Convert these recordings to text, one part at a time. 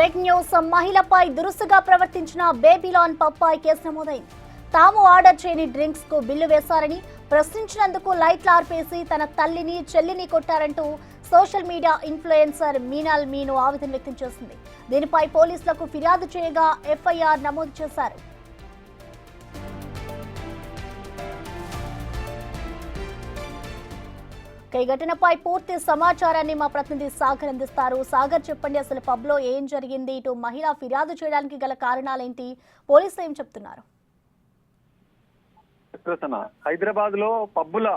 Breaking news. మహిళపై దురుసుగా ప్రవర్తించిన బేబీలాన్ పప్పాయ్ case నమోదైంది. తాము ఆర్డర్ చేయని డ్రింక్స్ కు బిల్లు వేశారని, ప్రశ్నించినందుకు లైట్లు ఆర్పేసి తన తల్లిని చెల్లిని కొట్టారంటూ సోషల్ మీడియా ఇన్ఫ్లుయెన్సర్ మీనాల్ మీను ఆవేదన వ్యక్తం చేసింది. దీనిపై పోలీసులకు ఫిర్యాదు చేయగా ఎఫ్ఐఆర్ నమోదు చేశారు. ఈ ఘటనపై పూర్తి సమాచారాన్ని మా ప్రతినిధి సాగర్ అందిస్తారు. సాగర్, చెప్పండి, అసలు పబ్ లో ఏం జరిగింది? ఇటు మహిళ ఫిర్యాదు చేయడానికి గల కారణాలేంటి? పోలీసులు ఏం చెప్తున్నారు? హైదరాబాద్ లో పబ్బుల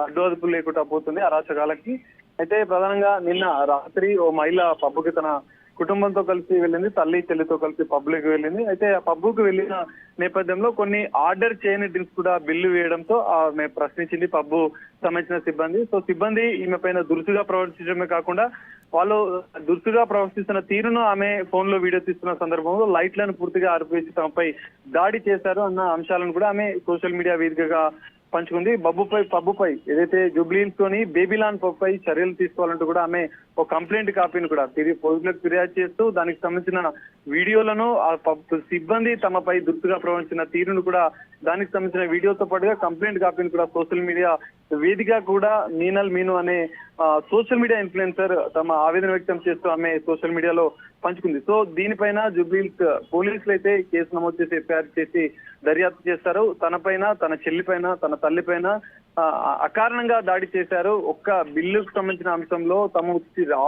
అడ్డు లేకుండా పోతుంది అరాచకాలకి. అయితే ప్రధానంగా నిన్న రాత్రి ఓ మహిళ పబ్బుకి తన కుటుంబంతో కలిసి వెళ్ళింది, తల్లి చెల్లితో కలిసి పబ్కి వెళ్ళింది. అయితే ఆ పబ్కి వెళ్ళిన నేపథ్యంలో కొన్ని ఆర్డర్ చేయని డ్రింక్స్ కూడా బిల్లు వేయడంతో ఆమె ప్రశ్నించింది పబ్బు సంబంధించిన సిబ్బంది. సో సిబ్బంది ఈమె పైన దురుసుగా ప్రవర్తించడమే కాకుండా వాళ్ళు దురుసుగా ప్రవర్తిస్తున్న తీరును ఆమె ఫోన్ లో వీడియో తీస్తున్న సందర్భంలో లైట్లను పూర్తిగా ఆర్పేసి తమపై దాడి చేశారు అన్న అంశాలను కూడా ఆమె సోషల్ మీడియా వేదికగా పంచుకుంది. పబ్బుపై ఏదైతే జూబ్లీహిల్స్ తోని బేబీలాన్ పబ్పై చర్యలు తీసుకోవాలంటూ కూడా ఆమె ఒక కంప్లైంట్ కాపీని కూడా పోలీసులకు ఫిర్యాదు చేస్తూ దానికి సంబంధించిన వీడియోలను ఆ సిబ్బంది తమపై దుర్తుగా ప్రవర్తించిన తీరును కూడా దానికి సంబంధించిన వీడియోతో పాటుగా కంప్లైంట్ కాపీని కూడా సోషల్ మీడియా వేదిక కూడా మీనల్ మీను అనే సోషల్ మీడియా ఇన్ఫ్లుయెన్సర్ తమ ఆవేదన వ్యక్తం చేస్తూ ఆమె సోషల్ మీడియాలో పంచుకుంది. సో దీనిపైన జూబ్లీహిల్స్ పోలీసులు అయితే కేసు నమోదు చేసి ఎఫ్ఐఆర్ చేసి దర్యాప్తు చేస్తారు. తనపైన, తన చెల్లిపైన, తన తల్లిపైన అకారణంగా దాడి చేశారు. ఒక్క బిల్లుకు సంబంధించిన అంశంలో తమ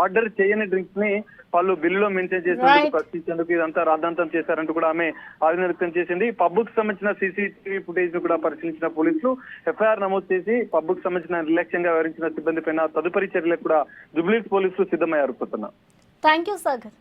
ఆర్డర్ చేయని డ్రింక్స్ ని వాళ్ళు బిల్లులో మెన్షన్ చేసేందుకు ప్రశ్నించేందుకు ఇదంతా రాద్ధాంతం చేశారంటూ కూడా ఆమె ఆవేదన వ్యక్తం చేసింది. పబ్కు సంబంధించిన సీసీటీవీ ఫుటేజ్ ను కూడా పరిశీలించిన పోలీసులు ఎఫ్ఐఆర్ నమోదు చేసి పబ్కు సంబంధించిన నిర్లక్ష్యంగా వ్యవహరించిన సిబ్బంది పైన తదుపరి చర్యలకు కూడా జూబ్లీహిల్స్ పోలీసులు సిద్ధమయ్యారు. Thank you Sagar.